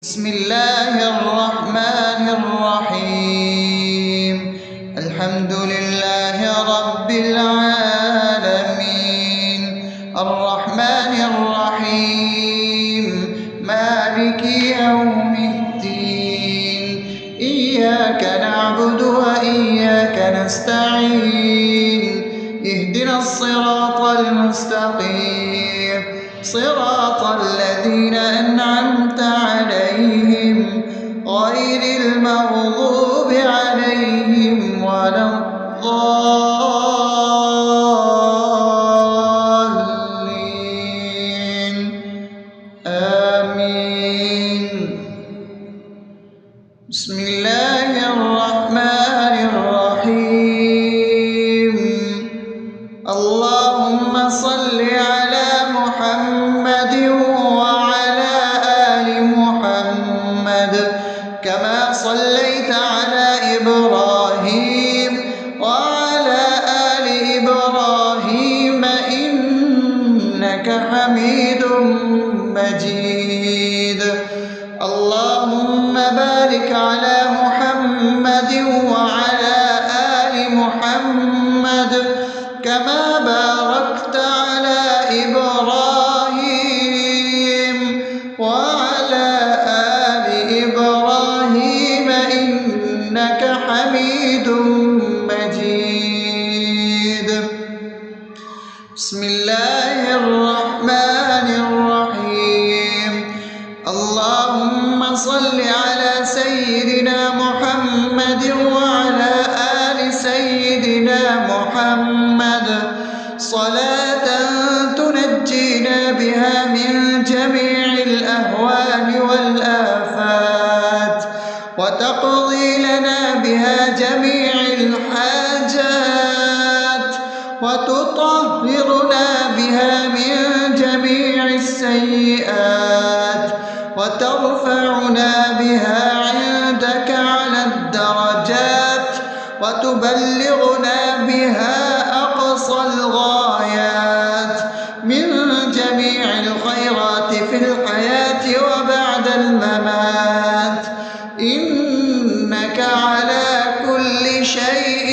بسم الله الرحمن الرحيم. الحمد لله رب العالمين، الرحمن الرحيم، مالك يوم الدين. إياك نعبد وإياك نستعين، اهدنا الصراط المستقيم، صراط الذين أنعمت عليهم غير المغضوب عليهم ولا الضالين. آمين. بسم الله الرحمن الرحيم. اللهم صل على محمد وعلى آل محمد كما صليت على إبراهيم وعلى آل إبراهيم إنك حميد مجيد. اللهم بارك على محمد وعلى آل محمد كما باركت على إبراهيم وعلى آل إبراهيم إنك حميد مجيد. بسم الله الرحمن الرحيم. اللهم صل على سيدنا محمد وعلى آل سيدنا محمد صلاة تنجينا بها من جميع الأهوال والآفات، وتقضي لنا بها جميع الحاجات، وتطهرنا بها من جميع السيئات، وترفعنا بها عندك على الدرجات، وتبلغنا بها أقصى الغايات من جميع الخيرات في الحياة وبعد الممات، إنك على كل شيء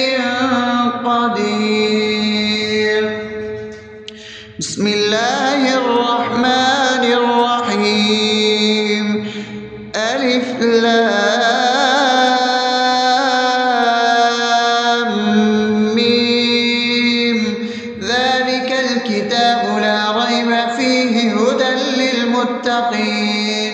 قدير. بسم الله الرحمن الرحيم. ألف لام ميم. ذلك الكتاب لا ريب فيه هدى للمتقين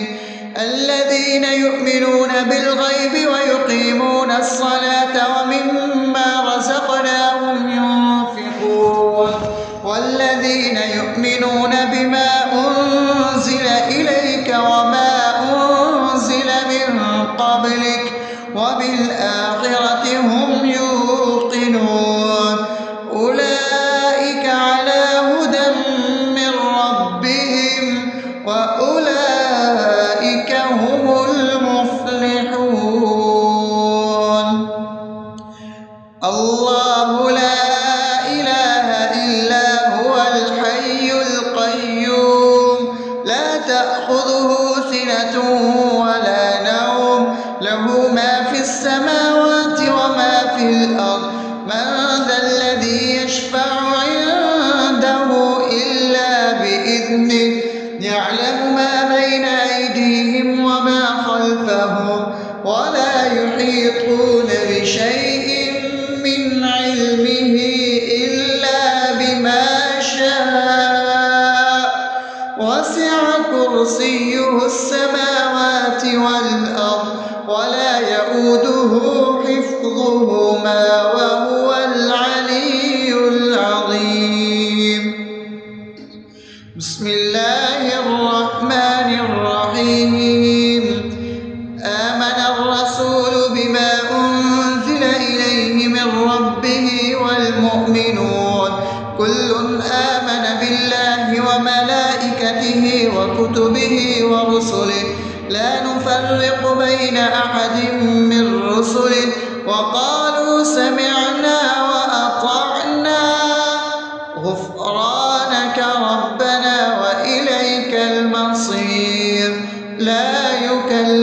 الذين يؤمنون بالغيب ويقيمون الصلاة ومما رزقناهم ينفقون والذين يؤمنون بما أنزل إليك وما أنزل من قبلك وبالآخرة هم يوقنون أولئك على هدى من ربهم وأولئك هم المفلحون. الله لا إله إلا هو الحي القيوم لا تأخذه سنة ولا نوم له ما في السماوات وما في الأرض من ذا الذي يشفع عنده إلا بإذنه يعلم ما بين أيديهم وما خلفهم ولا يحيطون بشيء من علمه إلا بما شاء وسع كرسيه السماوات والأرض ولا يؤوده حفظهما وهو العلي العظيم. بسم الله الرحمن الرحيم. آمن الرسول بما أنزل إليه من ربه والمؤمنون كل آمن بالله وملائكته وكتبه ورسله لا نفرق بين أحد من رسله وقالوا سمعنا وأطعنا غفرانك ربنا وإليك المصير. لا يكلف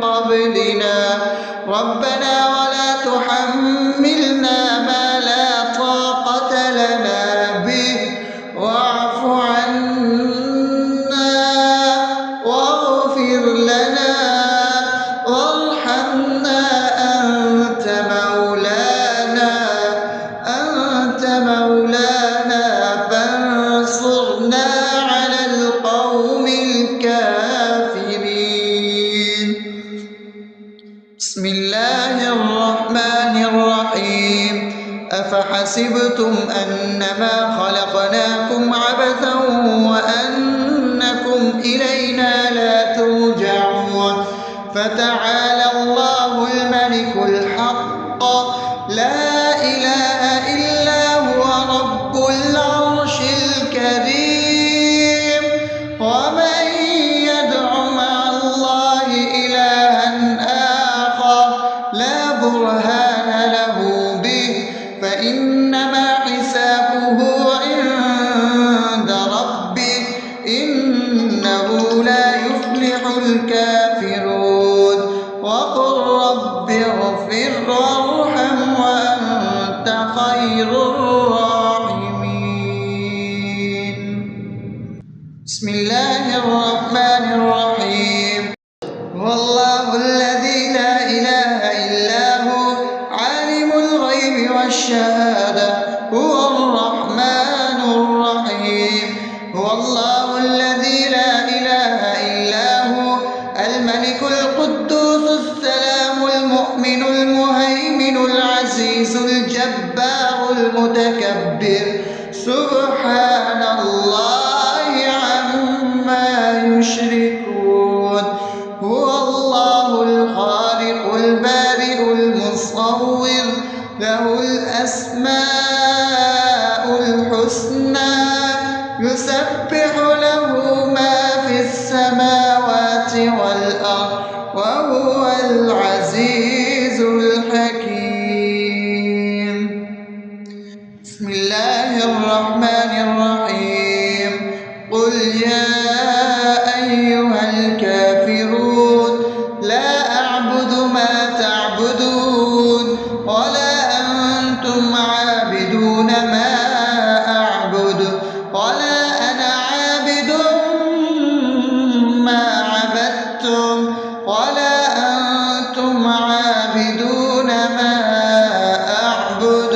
قبلنا ربنا ولا تحملنا ما لا طاقة لنا به واعف عنا واغفر لنا وارحمنا أنت مولانا فانصرنا على القوم الكافرين. بسم الله الرحمن الرحيم أفحسبتم أنما خلقناكم عبثا وأنكم إلينا لا ترجعون فتعالى الله الملك الحق لا إله إلا هو رب العرش الكريم ومن يدع مع الله إلها آخر لا برهان له به فإنما حسابه عند ربه إنه لا يفلح الكافرون وقل رب اغفر وارحم وأنت خير الراحمين. بسم الله الرحمن الرحيم هو الله الذي لا إله إلا هو عالم الغيب والشهادة هو الرحمن الرحيم هو الله الذي لا إله إلا هو الملك القدوس السلام المؤمن المهيمن العزيز الجبار المتكبر سبحان الله عما يشركون هو الله الخالق البارئ المصور له الأسماء الحسنى يسبح له ما في السماوات والأرض وهو العزيز الحكيم. بسم الله الرحمن الرحيم قل يا أيها الكافرون لا أعبد ما تعبدون ولا أنتم عابدون ما أعبد ولا أنا عابد ما عبدتم ولا أنتم عابدون ما أعبد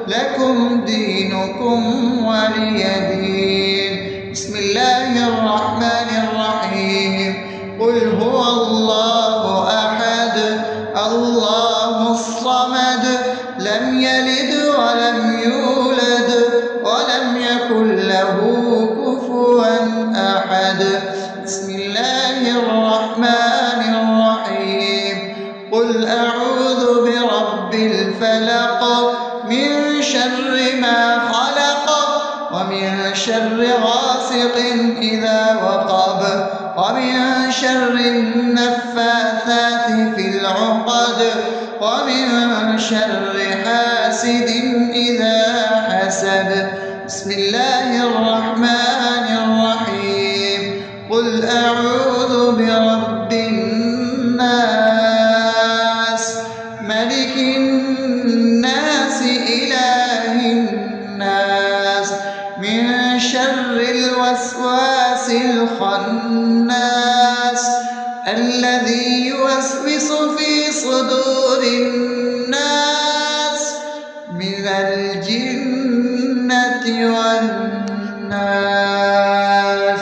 لكم دينكم ولي دين. بسم الله الرحمن الرحيم قل هو الله أحد الله الصمد لم يلد ولم يولد ولم يكن له كفوا أحد. بسم الله الرحمن الرحيم قل أعوذ برب الفلق من شر ما خلق ومن شر غاسق إذا وقب ومن شر النفاثات في العقد ومن شر حاسد إذا حسد. بسم الله الرحمن الرحيم قل أعوذ برب الناس ملك الناس إله الناس من شر الوسواس الخناس الذي يوسوس في صدور الناس من الجنة والناس.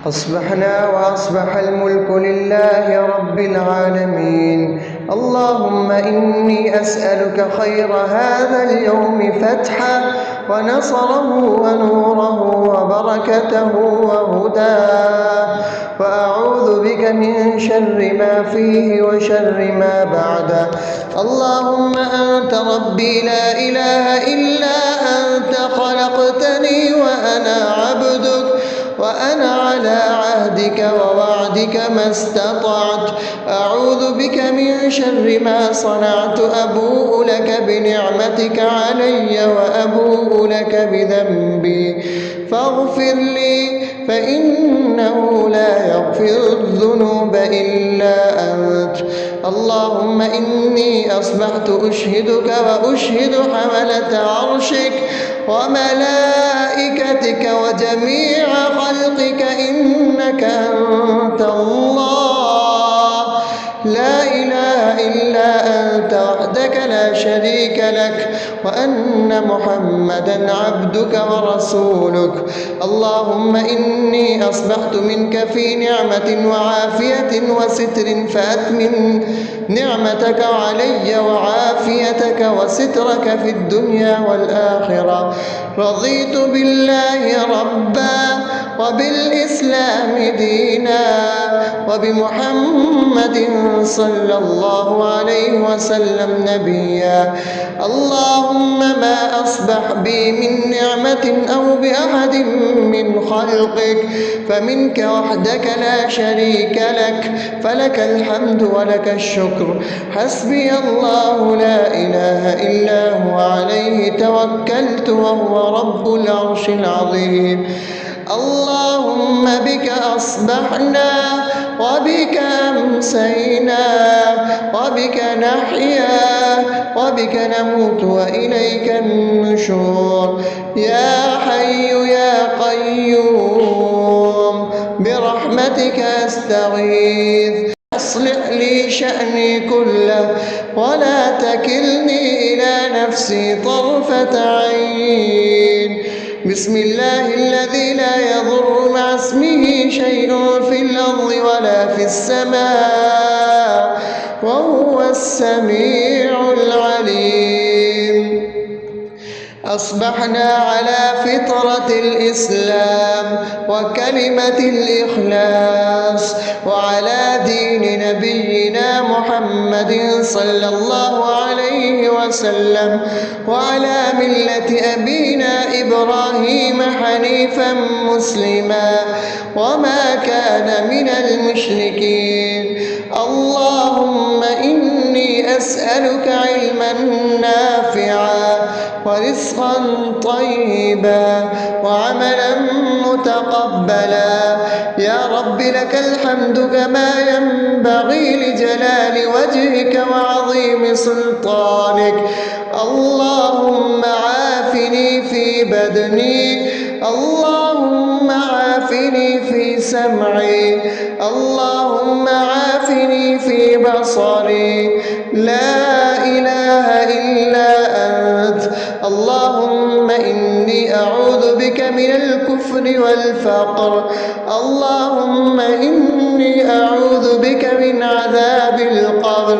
أصبحنا وأصبح الملك لله رب العالمين. اللهم إني أسألك خير هذا اليوم فتحه ونصره ونوره وبركته وهداه وأعوذ بك من شر ما فيه وشر ما بعده. اللهم أنت ربي لا إله إلا أنت خلقتني وأنا عبدك وأنا على عهدك ووعدك ما استطعت. أعوذ بك من شر ما صنعت. أبوء لك بنعمتك علي وأبوء لك بذنبي فاغفر لي فإنه لا يغفر الذنوب إلا أنت. اللهم إني أصبحت أشهدك وأشهد حملة عرشك وملائكتك وجميع خلقك إنك أنت الله لا إله إلا أنت وحدك لا شريك لك، وأن محمدا عبدك ورسولك. اللهم إني أصبحت منك في نعمة وعافية وستر، فأتمم نعمتك علي وعافيتك وسترك في الدنيا والآخرة. رضيت بالله ربا وبالإسلام دينا وبمحمد صلى الله عليه وسلم نبيا. اللهم ما أصبح بي من نعمة أو بأحد من خلقك فمنك وحدك لا شريك لك، فلك الحمد ولك الشكر. حسبي الله لا إله إلا هو عليه توكلت وهو رب العرش العظيم. اللهم بك أصبحنا وبك أمسينا وبك نحيا وبك نموت وإليك النشور. يا حي يا قيوم برحمتك أستغيث، أصلح لي شأني كله ولا تكلني إلى نفسي طرفة عين. بسم الله الذي لا يضر مع اسمه شيء في الأرض ولا في السماء وهو السميع العليم. أصبحنا على فطرة الإسلام وكلمة الإخلاص وعلى دين نبينا محمد صلى الله عليه وسلم وعلى ملة أبينا إبراهيم حنيفا مسلما وما كان من المشركين. اللهم إني أسألك علما نافعا ورزقا طيبا وعملا متقبلا. يا رب لك الحمد كما ينبغي لجلال وجهك وعظيم سلطانك. اللهم عافني في بدني، اللهم عافني في سمعي، اللهم عافني في بصري. لا إله إلا أنت. اللهم إني أعوذ بك من الكفر والفقر. اللهم إني أعوذ بك من عذاب القبر.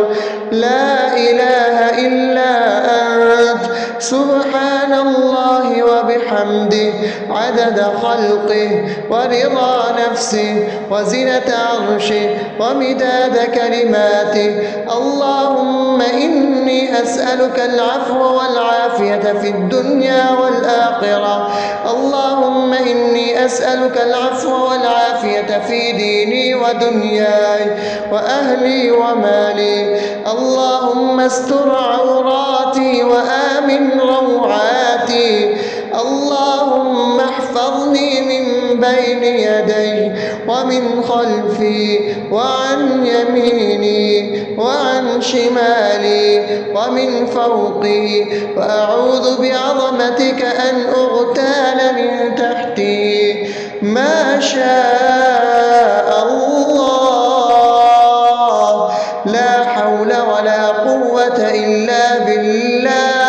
لا إله إلا أنت. سبحان الله وبحمده عدد خلقه ورضا نفسه وزنة عرشه ومداد كلماته. اللهم إني أسألك العفو والعافية في الدنيا والآخرة. اللهم إني أسألك العفو والعافية في ديني ودنياي وأهلي ومالي. اللهم استر عوراتي وآمن روعاتي. اللهم احفظني من بين يدي ومن خلفي وعن يميني وعن شمالي ومن فوقي، وأعوذ بعظمتك أن أغتال من تحتي. ما شاء الله، لا حول ولا قوة إلا بالله.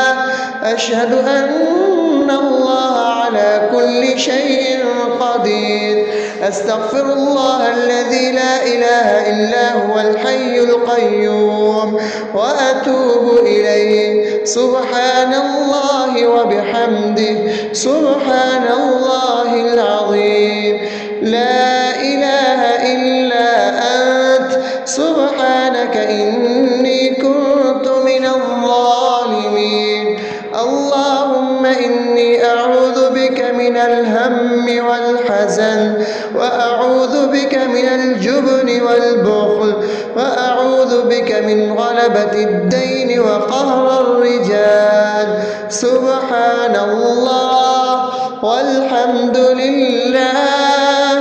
أشهد أن الله على كل شيء قدير. أستغفر الله الذي لا إله إلا هو الحي القيوم وأتوب إليه. سبحان الله وبحمده سبحان الله العظيم. لا إله إلا أنت. سبحانك إني كنت من الظالمين. اللهم إني أعوذ بك من الهم والحزن، وأعوذ بك من الجبن والبخل، وأعوذ بك من غلبة الدين وقهر الرجال. سبحان الله والحمد لله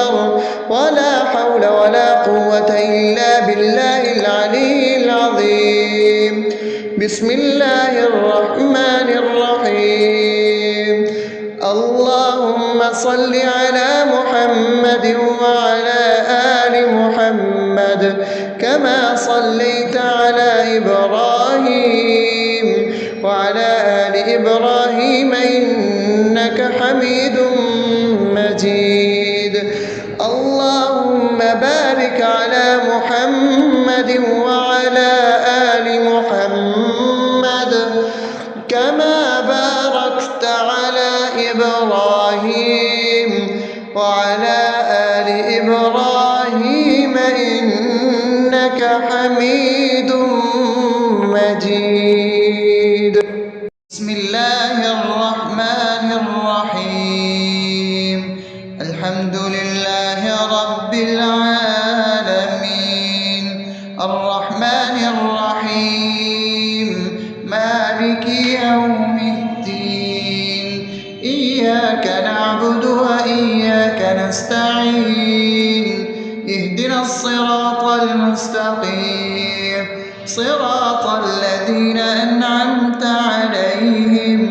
أكبر ولا حول ولا قوة إلا بالله العلي العظيم. بسم الله الرحمن الرحيم. اللهم صل على محمد وعلى آل محمد كما صليت على إبراهيم وعلى آل إبراهيم إنك حميد مجيد. اللهم بارك على محمد وعلى آل محمد كما باركت على إبراهيم وعلى آل إبراهيم إنك حميد مجيد. بسم الله الرحمن الرحيم. الحمد لله رب العالمين الرحمن الرحيم مالك يوم الدين إياك نعبد وإياك نستعين اهدنا الصراط المستقيم صراط الذين أنعمت عليهم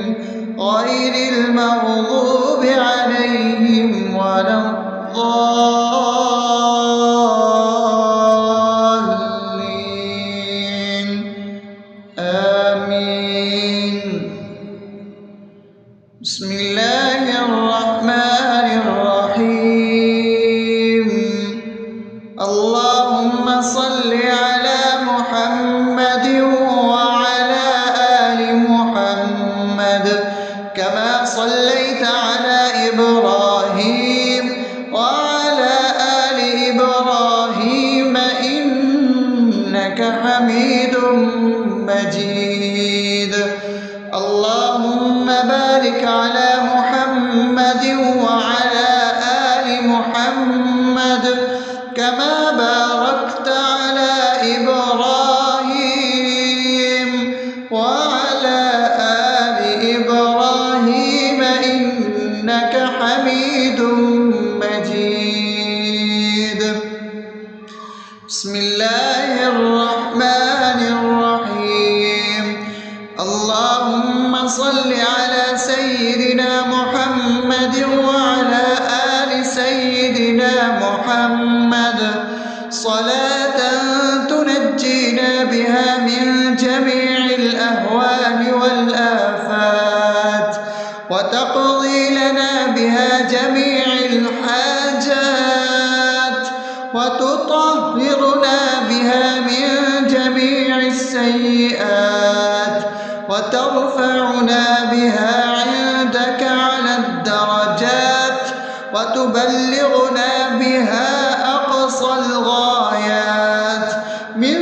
غير المغضوب عليهم ولا الضالين آمين. بسم الله الرحمن الرحيم. اللهم صل على محمد وعلى آل محمد كما صليت على إبراهيم وعلى آل إبراهيم إنك حميد مجيد. اللهم بارك على محمد وعلى آل محمد كما باركت على إبراهيم وعلى آل إبراهيم إنك حميد مجيد. بسم الله الرحمن الرحيم. اللهم صل على سيدنا محمد وعلى آل سيدنا محمد صلاة تنجينا بها من جميع الأهوال والآفات وتقضي لنا بها جميع الحاجات وتطهرنا بها من جميع السيئات وترفعنا بها عندك على الدرجات وتبلغنا بها أقصى الغايات من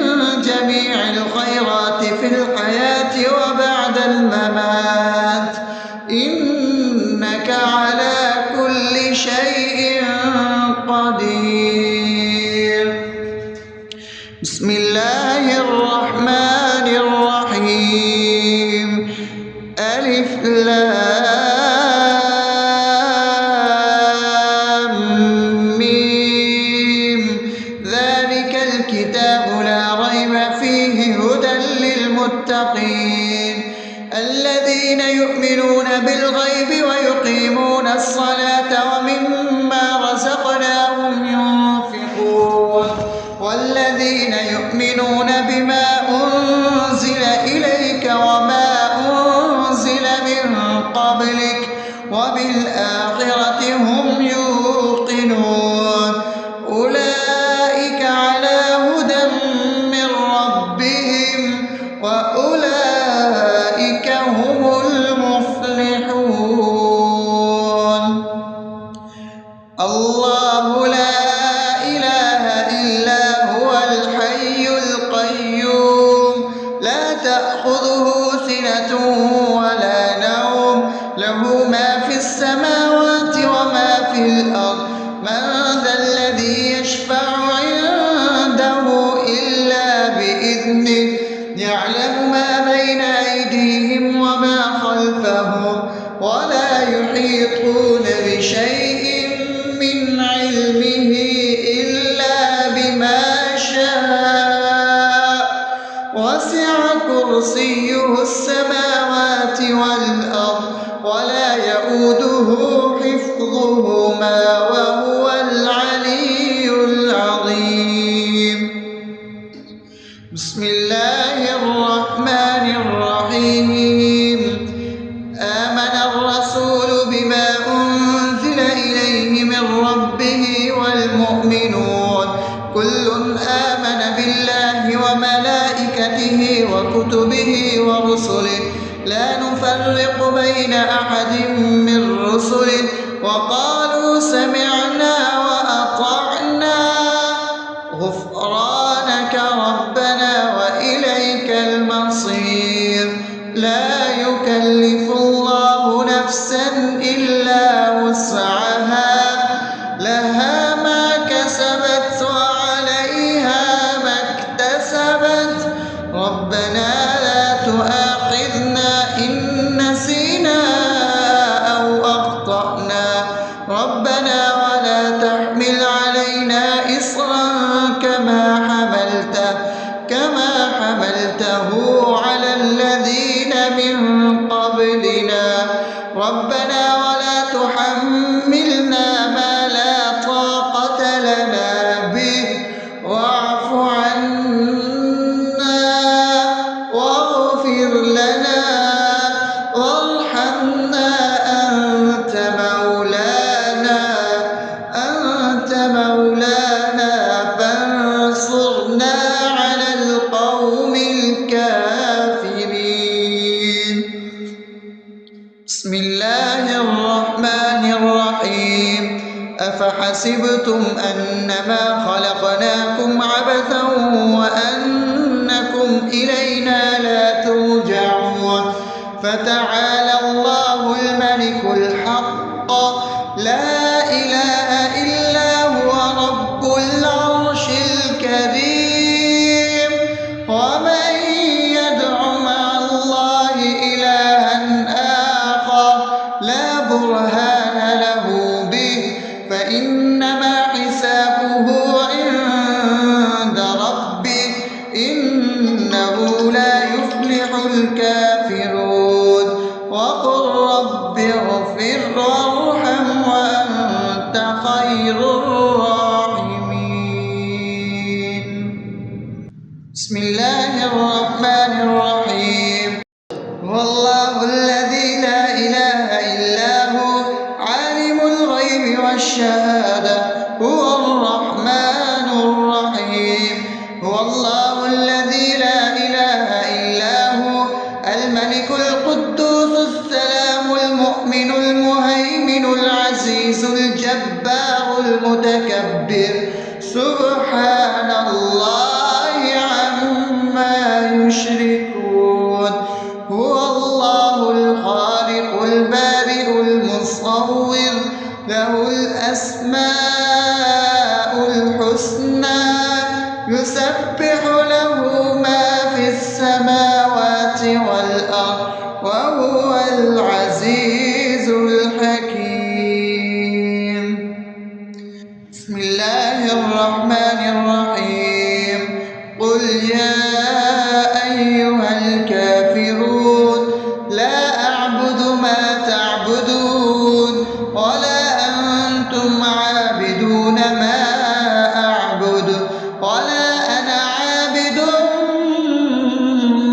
جميع الخيرات في الحياة وبعد الممات إنك على كل شيء قدير. بسم الله الرحمن الرحيم. ألف لام ميم ذلك الكتاب لا ريب فيه هدى للمتقين الذين يؤمنون بالغيب ويقيمون الصلاة ومما رزقناهم ينفقون والذين يؤمنون بما أنزل إليك وما أنزل من قبلك وبالآخرة هم يوقنون أولئك على هدى من ربهم وأولئك هم المفلحون. الله لا إله إلا هو الحي القيوم لا تأخذه سنة ولا نوم له ما في السماوات وما في الأرض من ذا الذي يشفع عنده إلا بإذنه يعلم ما بين أيديهم وما خلفهم ولا يحيطون بشيء من علمه كرسيه السماوات والأرض ولا يئوده حفظهما وهو العلي العظيم. بسم الله الرحمن الرحيم. آمن الرسول بما أنزل إليه من ربه والمؤمنون كل آمن بالله وملائكته وكتبه ورسله لا نفرق بين أحد من رسله وقالوا سمعنا وأطعنا غفرانك ربنا وإليك المصير. لا يكلف الله نفسا إلا وسعها لها ما كسبت وعليها ما اكتسبت ربنا لا تؤاخذنا إن نسينا أو أخطأنا ربنا ولا تحمل علينا إصرا كما حملته على الذين من قبلنا ربنا ولا تحملنا ما لا طاقة لنا به واعف عنا واغفر لنا وارحمنا أنت مولانا فانصرنا على القوم الكافرين. بسم الله الرحمن الرحيم. أفحسبتم أنما خلقناكم عبثا وأنكم إلينا لا ترجعون فتعالى الله الملك الحق لا إله إلا هو رب العرش الكريم. ومن يدع مع الله إلها آخر لا برهان له به فإنما حسابه عند ربه إنه لا يفلح الكافرون. وقل رب اغفر وارحم وأنت خير الراحمين. بسم الله الرحمن الرحيم. هو الله الذي لا إله إلا هو عالم الغيب والشهادة هو الرحمن الرحيم. هو الله الذي لا إله إلا هو الملك القدوس السلام المؤمن المهيمن العزيز الجبار المتكبر سبحان الله عما يشركون. هو الله الخالق البارئ المصور له الأسماء الحسنى يسبح له ما في السماوات والأرض وهو العزيز الحكيم. بسم الله الرحمن الرحيم. قل يا أيها الكافرون لا أعبد ما تعبدون ولا أنتم عابدون ما أعبد ولا أنا عابد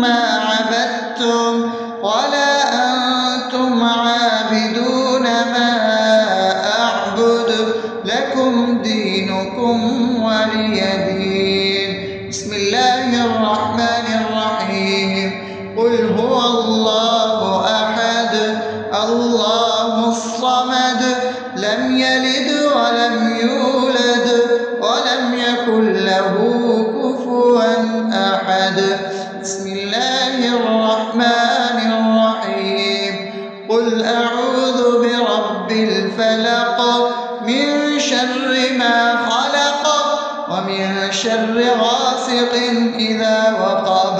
ما عبدتم ولا أنتم عابدون ما أعبد لكم دينكم ولي دين. بسم الله الرحمن الرحيم. قل هو الله أحد الله الصمد لم يلد ولم يولد ولم يكن له كفوا أحد. بسم الله الرحمن الرحيم. قل أعوذ برب الفلق من شر ما خلق ومن شر غاسق إذا وقب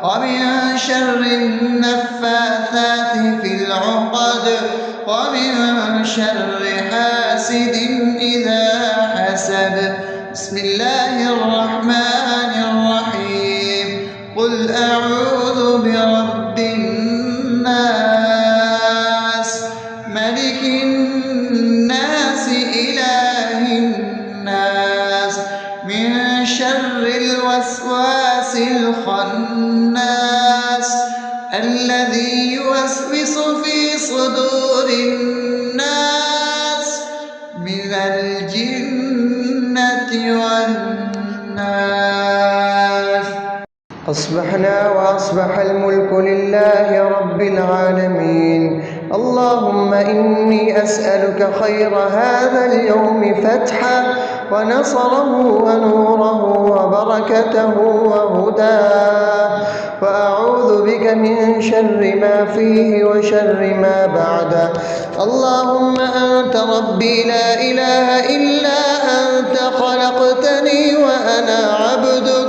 ومن شر النفاثات في العقد ومن شر حاسد إذا حسد. بسم الله الرحمن الرحيم. قل أعوذ الناس من شر الوسواس الخناس الذي يوسوس في صدور الناس من الجنة والناس. أصبحنا وأصبح الملك لله رب العالمين. اللهم إني أسألك خير هذا اليوم فتحه ونصره ونوره وبركته وهداه، وأعوذ بك من شر ما فيه وشر ما بعده. اللهم أنت ربي لا إله إلا أنت، خلقتني وأنا عبدك،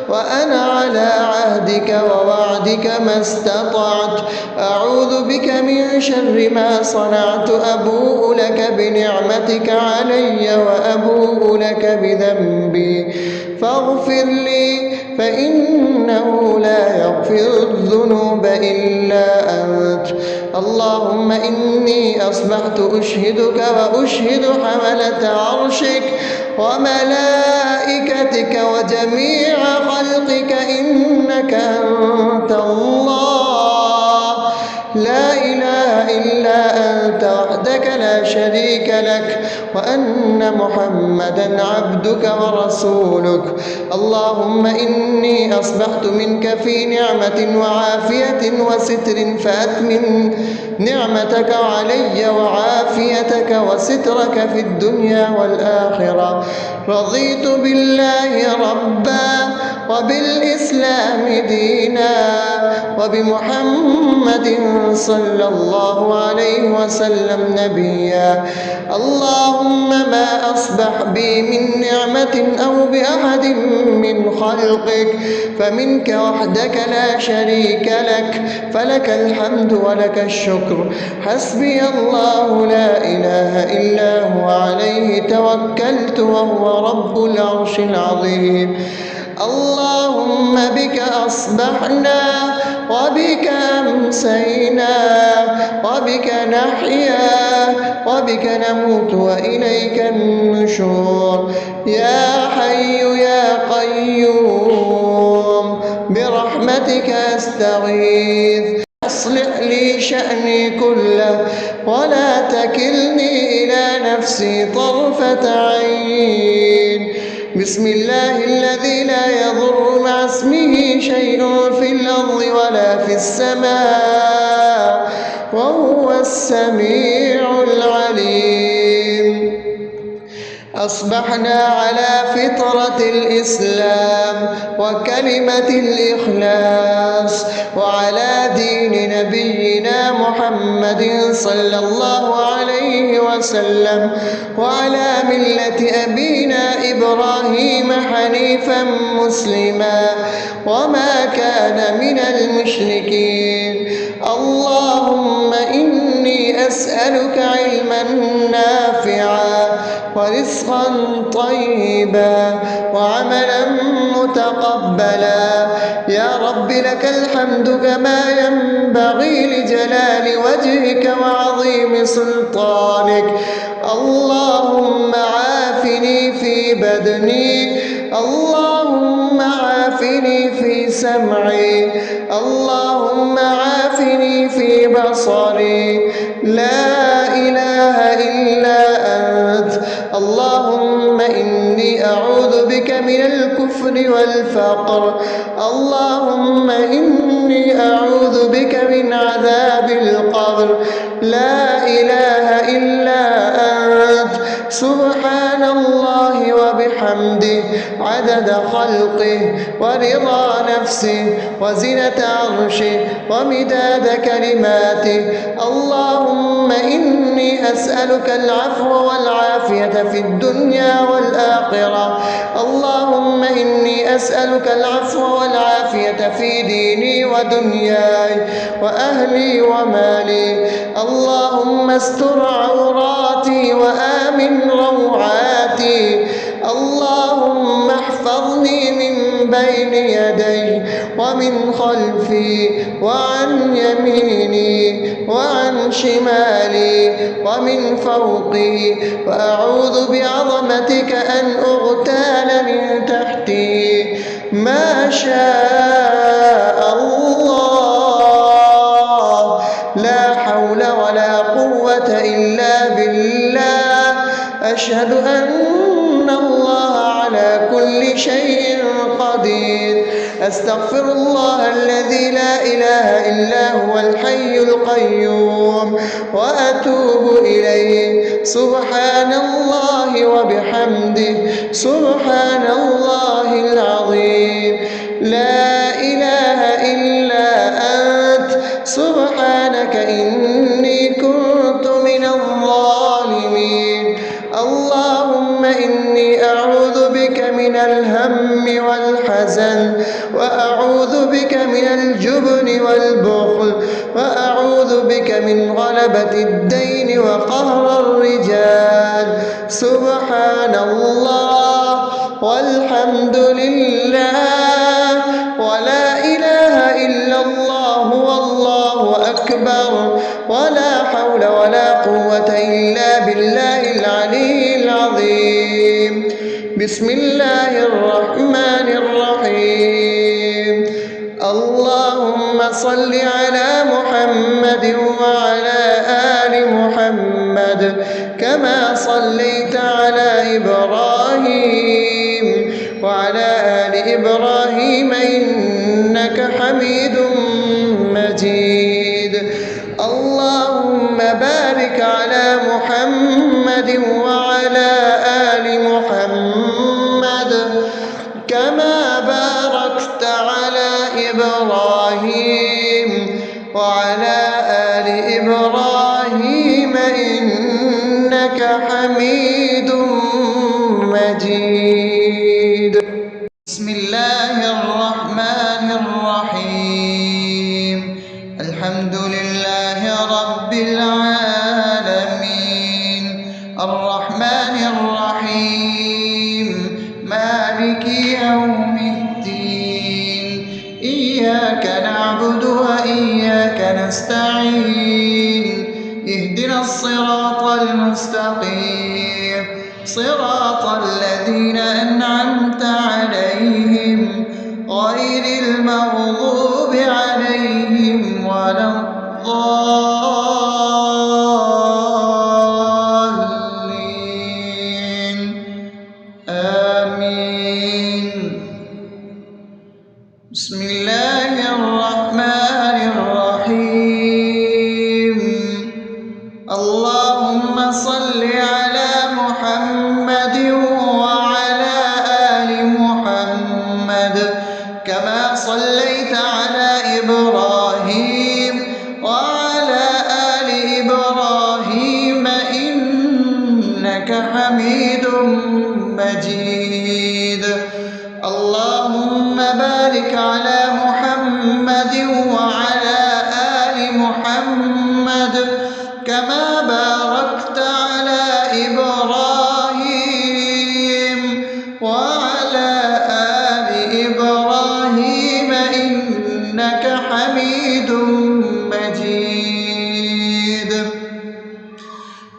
وأنا على عهدك ووعدك ما استطعت. أعوذ بك من شر ما صنعت، أبوء لك بنعمتك علي وأبوء لك بذنبي، فاغفر لي فإنه لا يغفر الذنوب إلا أنت. اللهم إني أصبحت أشهدك وأشهد حملة عرشك وملائكتك وجميع خلقك إنك أنت الله لا إله إلا أنت وحدك لا شريك لك، وأن محمدا عبدك ورسولك. اللهم إني أصبحت منك في نعمة وعافية وستر، فأتمم نعمتك علي وعافيتك وسترك في الدنيا والآخرة. رضيت بالله ربا وبالإسلام دينا وبمحمد صلى الله عليه وسلم نبيا. اللهم ما أصبح بي من نعمة أو بأحد من خلقك فمنك وحدك لا شريك لك، فلك الحمد ولك الشكر. حسبي الله لا إله إلا هو عليه توكلت وهو رب العرش العظيم. اللهم بك أصبحنا وبك أمسينا وبك نحيا وبك نموت وإليك النشور. يا حي يا قيوم برحمتك أستغيث، أصلح لي شأني كله ولا تكلني إلى نفسي طرفة عين. بسم الله الذي لا يضر مع اسمه شيء في الأرض ولا في السماء وهو السميع العليم. أصبحنا على فطرة الإسلام وكلمة الإخلاص وعلى دين نبينا محمد صلى الله عليه وسلم وعلى ملة أبينا إبراهيم حنيفا مسلما وما كان من المشركين. اللهم إني أسألك علما نافعا ورزقا طيبا وعملا متقبلا. يا رب لك الحمد كما ينبغي لجلال وجهك وعظيم سلطانك. اللهم عافني في بدني، اللهم عافني في سمعي، اللهم عافني في بصري. لا إله إلا أنت. اللهم إني أعوذ بك من الكفر والفقر. اللهم إني أعوذ بك من عذاب القبر. لا إله إلا أنت. سبحان الله وبحمده عدد خلقه ورضا نفسه وزنة عرشه ومداد كلماته. اللهم إني أسألك العفو والعافية في الدنيا والآخرة. اللهم إني أسألك العفو والعافية في ديني ودنياي وأهلي ومالي. اللهم استر عوراتي وآمن روعاتي. اللهم احفظني من بين يدي ومن خلفي وعن يميني وعن شمالي ومن فوقي، وأعوذ بعظمتك أن أغتال من تحتي. ما شاء الله، لا حول ولا قوة إلا بالله. أشهد أن الله على كل شيء قدير. أستغفر الله الذي لا إله إلا هو الحي القيوم وأتوب إليه. سبحان الله وبحمده، سبحان الله العظيم. لا إله إلا أنت، سبحانك إني كنت من الظالمين. اللهم إني أعوذ بك من الهم والحزن، وأعوذ بك من الجبن والبخل، وأعوذ بك من غلبة الدين وقهر الرجال. سبحان الله والحمد لله ولا إله إلا الله والله أكبر، ولا حول ولا قوة إلا بالله العلي العظيم. بسم الله الرحمن الرحيم. اللهم صل على محمد وعلى آل محمد كما صليت على إبراهيم وعلى آل إبراهيم إنك حميد مجيد. اللهم بارك على محمد وعلى آل محمد كما باركت على إبراهيم وعلى آل إبراهيم إنك حميد مجيد. بسم الله الرحمن الرحيم. الحمد لله رب العالمين، الرحمن الرحيم، مالك يوم الدين. إياك نعبد وإياك نستعين. اهدنا الصراط المستقيم، صراط الذين أنعمت عليهم غير المغضوب عليهم ولا الضالين. آمين. بسم الله الرحمن الرحيم. اللهم صل على محمد وعلى آل محمد كما صليت على إبراهيم وعلى آل إبراهيم إنك حميد مجيد. اللهم بارك على محمد وعلى آل محمد كما باركت على إبراهيم وعلى آل إبراهيم إنك حميد مجيد.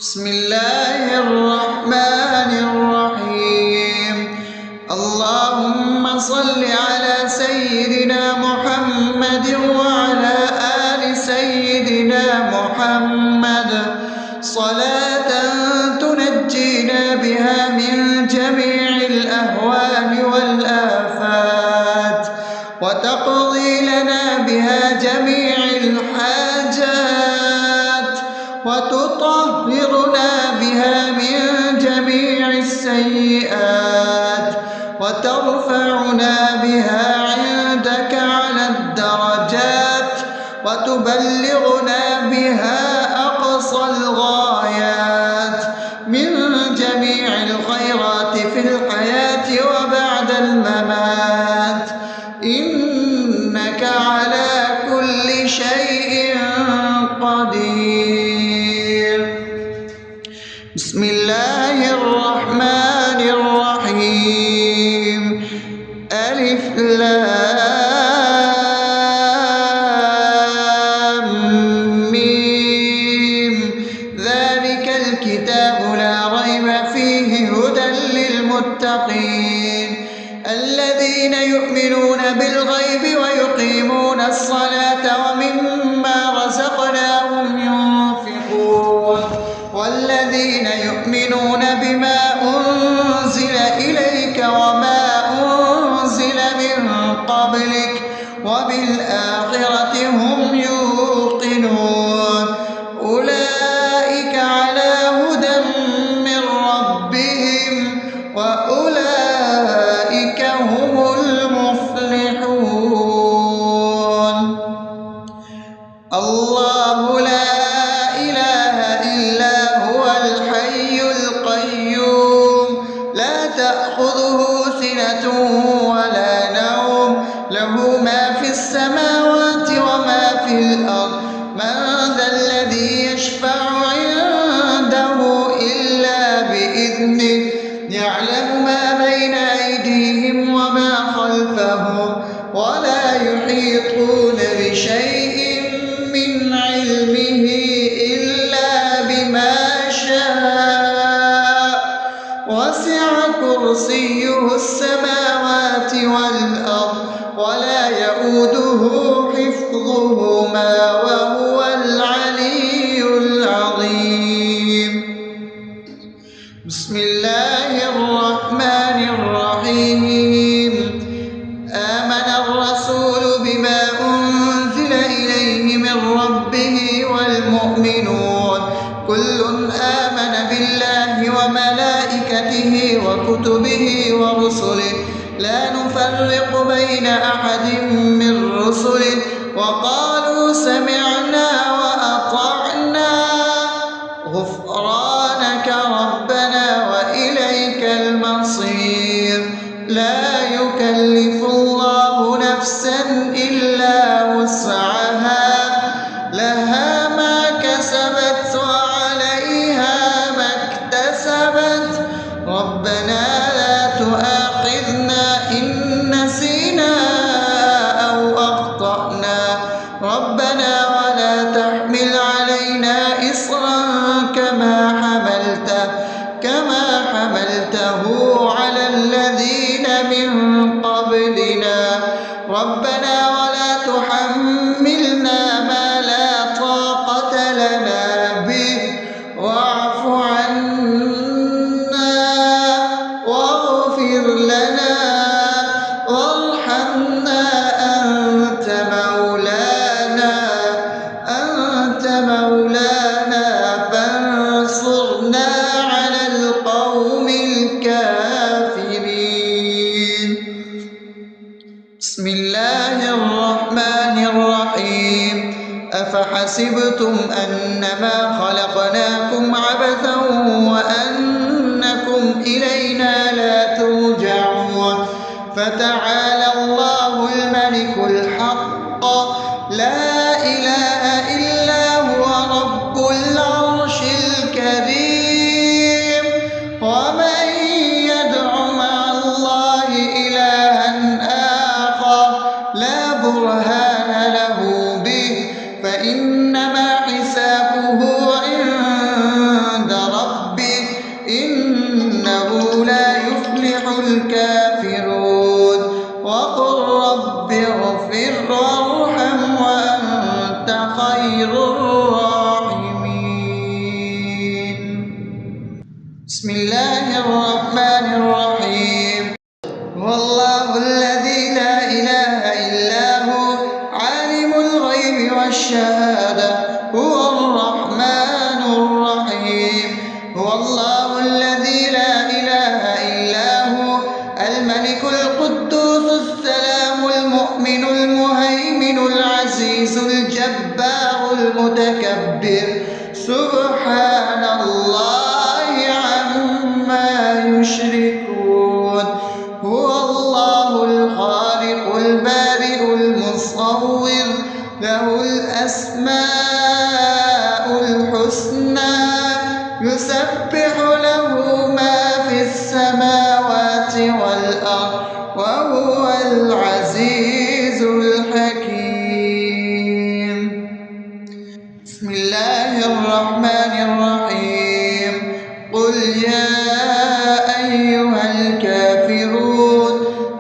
بسم الله الرحمن الرحيم. اللهم صل على سيدنا محمد وعلى آل سيدنا محمد صلاة تنجينا بها من جميع الأهوال والآفات، وتقضي لنا بها جميع الحاجات، وتطهرنا بها من جميع السيئات، وترفعنا بها عندك على الدرجات، وتبلغنا بها أقصى الغايات من جميع الخيرات في الحياة وبعد الممات، إنك على كل شيء قدير. بسم الله الرحمن الرحيم. ألف ألف لام ميم ذلك الكتاب لا ريب فيه هدى للمتقين الذين يؤمنون بالغيب ويقيمون الصلاة ومما رزقناهم ينفقون والذين يؤمنون بما أنزل إليك وما أنزل من قبلك وبالآخرة هم يوقنون أولئك على هدى من ربهم وأولئك هم المفلحون الله لا إله إلا هو الحي القيوم لا تأخذه سنة ولا نوم له ما في السماوات وما في الأرض من ذا الذي يشفع عنده إلا بإذنه يعلم ما بين أيديهم وما خلفهم ولا يحيطون بشيء من علمه إلا بما شاء وسع كرسيه السماوات والأرض ولا يؤوده حفظهما وهو العلي العظيم بسم الله الرحمن الرحيم آمن الرسول بما أنزل إليه من ربه والمؤمنون كل آمن بالله وملائكته وكتبه ورسله لا نفرق بين أحد من رسله وقالوا سمعنا وأطعنا غفرانك ربنا وإليك المصير لا يكلف الله نفسا إلا وسعها لها ما كسبت وعليها ما اكتسبت ربنا لا تؤاخذنا إن نسينا أو أخطأنا ربنا ولا تحمل علينا إصرا كما حملته على الذين من قبلنا ربنا ولا تحملنا ما لا طاقة لنا به واعف عنا واغفر لنا وارحمنا أنت مولانا فانصرنا على القوم الكافرين بسم الله الرحمن الرحيم أفحسبتم أنما خلقناكم عبثا وأنكم إلينا لا ترجعون فتعالى الله الملك الحق لا إله إلا هو رب العرش الكريم ومن يدع مع الله إلها آخر لا برهان له به فإنما حسابه عند ربه إنه لا يفلح الكافرون وقل رب اغفر وارحم وأنت خير الراحمين بسم الله الرحمن الرحيم هو الله الذي لا إله إلا هو عالم الغيب والشهادة هو الرحمن الرحيم هو الله الذي لا إله إلا هو الملك القدوس السلام المؤمن المهيمن العزيز الجبار المتكبر سبحان الله عما يشركون هو الله الخالق البارئ المصور له الأسماء الحسنى يسبح له ما في السماوات والأرض وهو العزيز الحكيم. بسم الله الرحمن الرحيم. قل يا أيها الكافرون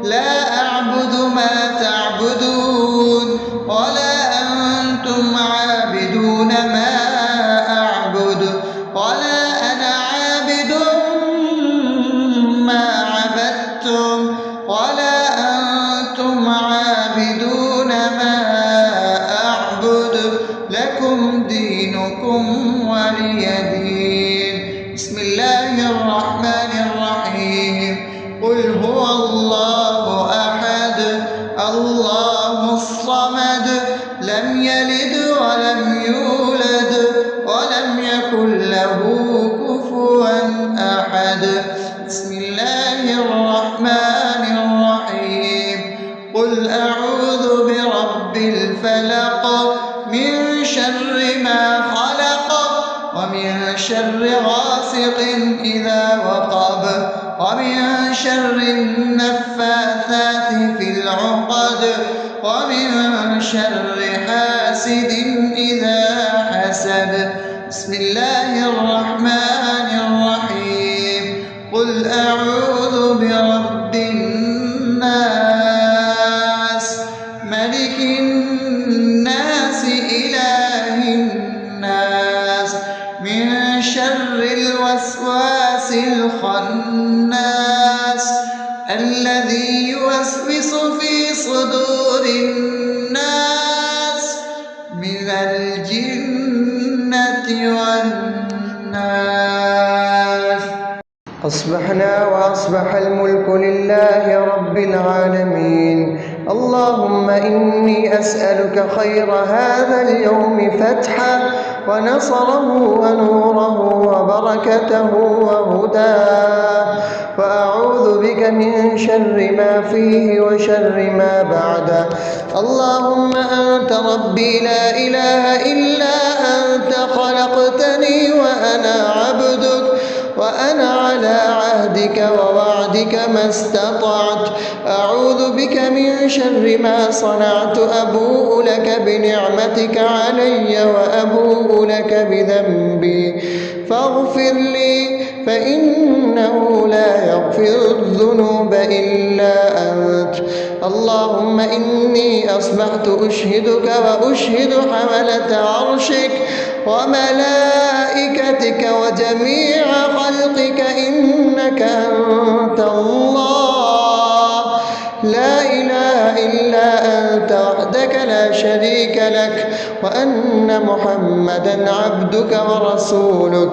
لا أعبد ما تعبدون ولا أنتم عابدون ما أعبد ولا أنا عابد ما عبدتم ولا أنتم عابدون ما أعبد لكم دينكم ولي دين. بسم الله الرحمن الرحيم. قل هو الله أحد الله الصمد لم يلد ولم يولد ولم يكن له كفوا أحد. بسم الله الرحمن الرحيم. قل أعوذ برب الفلق من شر ما خلق ومن شر غاسق إذا وقب ومن شر النفاثات في العقد ومن شر حاسد إذا حسد. بسم الله الرحمن الرحيم. قل أعوذ برب الناس ملك الناس إله الناس من شر الوسواس الخناس الذي يوسوس في صدور الناس من الجنة والناس. أصبحنا وأصبح الملك لله رب العالمين. اللهم إني أسألك خير هذا اليوم فتحه ونصره ونوره وبركته وهداه، وأعوذ بك من شر ما فيه وشر ما بعده. اللهم أنت ربي لا إله إلا أنت خلقتني وأنا عبدك وأنا على عهدك ووعدك ما استطعت. أعوذ بك من شر ما صنعت. أبوء لك بنعمتك علي وأبوء لك بذنبي فاغفر لي فإنه لا يغفر الذنوب إلا أنت. اللهم إني أصبحت أشهدك وأشهد حملة عرشك وملائكتك وجميع خلقك إنك أنت الله لا إله إلا أنت وحدك لا شريك لك وأن محمدا عبدك ورسولك.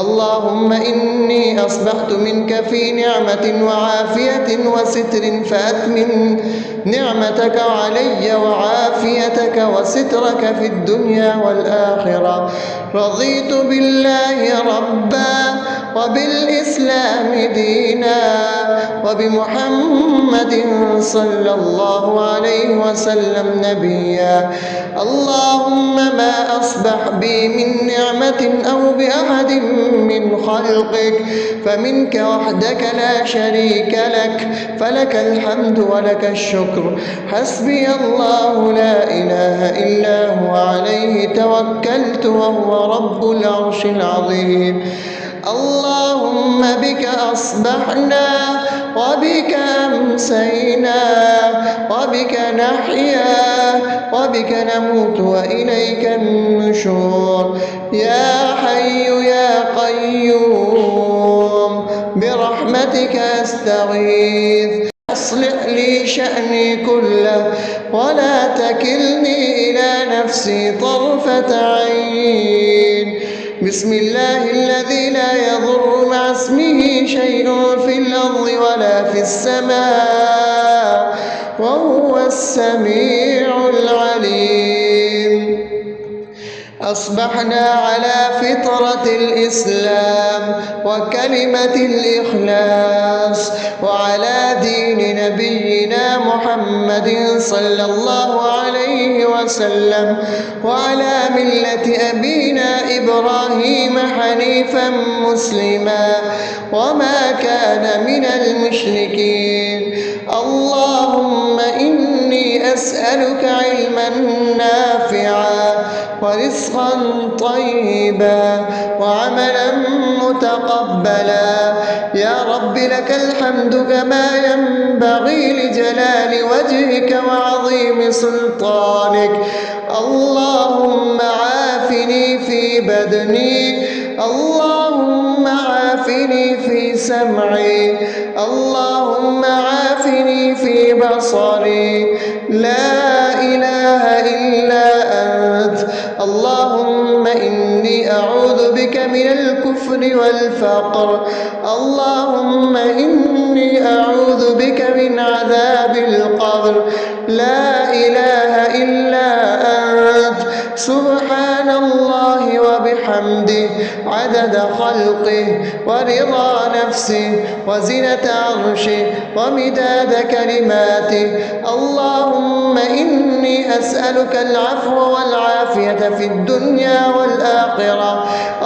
اللهم إني أصبحت منك في نعمة وعافية وستر فأتمن نعمتك علي وعافيتك وسترك في الدنيا والآخرة. رضيت بالله ربا وبالإسلام دينا وبمحمد صلى الله عليه وسلم نبيا. اللهم ما أصبح بي من نعمة أو بأحد من خلقك فمنك وحدك لا شريك لك فلك الحمد ولك الشكر. حسبي الله لا إله إلا هو عليه توكلت وهو رب العرش العظيم. اللهم بك أصبحنا وبك أمسينا وبك نحيا وبك نموت وإليك النشور. يا حي يا قيوم برحمتك أستغيث أصلح لي شأني كله ولا تكلني إلى نفسي طرفة عين. بسم الله الذي لا يضر مع اسمه شيء في الأرض ولا في السماء وهو السميع العليم. أصبحنا على فطرة الإسلام وكلمة الإخلاص وعلى دين نبينا محمد صلى الله عليه وسلم وعلى ملة أبينا إبراهيم حنيفا مسلما وما كان من المشركين. أسألك علما نافعا ورزقا طيبا وعملا متقبلا. يا رب لك الحمد كما ينبغي لجلال وجهك وعظيم سلطانك. اللهم عافني في بدني، اللهم عافني في سمعي، اللهم عافني في بصري. لا إله إلا أنت. اللهم إني أعوذ بك من الكفر والفقر، اللهم إني أعوذ بك من عذاب القبر. لا إله إلا أنت. سبحان الله وبحمده عدد خلقه ورضا نفسه وزنة عرشه ومداد كلماته. اللهم إني أسألك العفو والعافية في الدنيا والآخرة.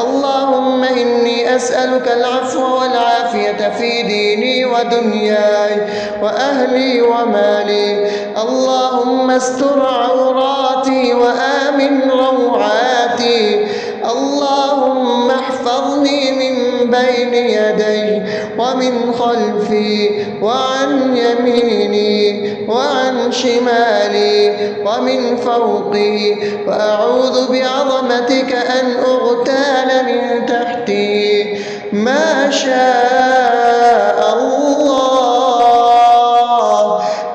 اللهم إني أسألك العفو والعافية في ديني ودنياي وأهلي ومالي. اللهم استر عوراتي وآمن روعاتي. اللهم احفظني من بين يدي ومن خلفي وعن يميني وعن شمالي ومن فوقي، وأعوذ بعظمتك أن أغتال من تحتي. ما شاء الله،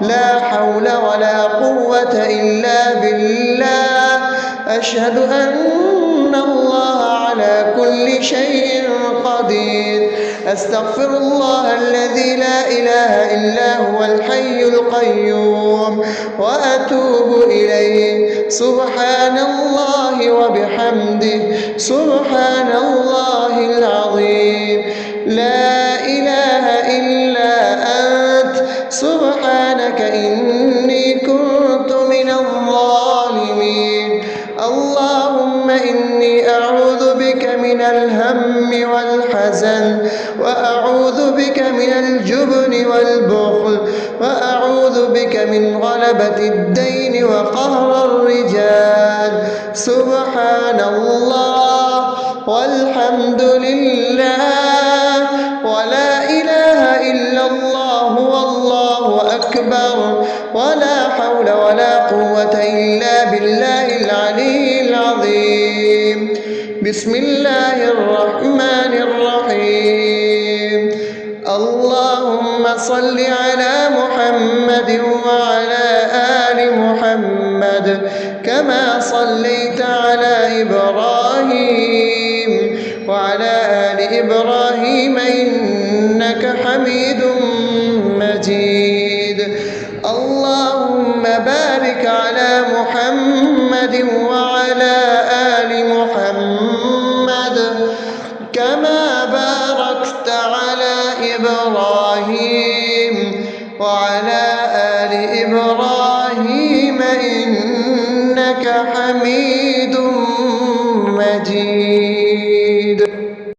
لا حول ولا قوة إلا بالله. أشهد أن الله على كل شيء قدير. أستغفر الله الذي لا إله إلا هو الحي القيوم وأتوب إليه. سبحان الله وبحمده سبحان الله العظيم. لا إله إلا أنت. سبحانك إني كنت من الظالمين. اللهم إني أعوذ بك من الهم والحزن، وأعوذ بك من الجبن والبخل، وأعوذ بك من غلبة الدين وقهر الرجال. سبحان الله والحمد لله ولا إله إلا الله والله أكبر، ولا حول ولا قوة إلا بالله العلي العظيم. بسم الله الرحمن الرحيم. اللهم صل على محمد وعلى آل محمد كما صليت على إبراهيم وعلى آل إبراهيم إنك حميد مجيد. اللهم بارك على محمد وعلى آل محمد كما باركت على إبراهيم وعلى آل إبراهيم إنك حميد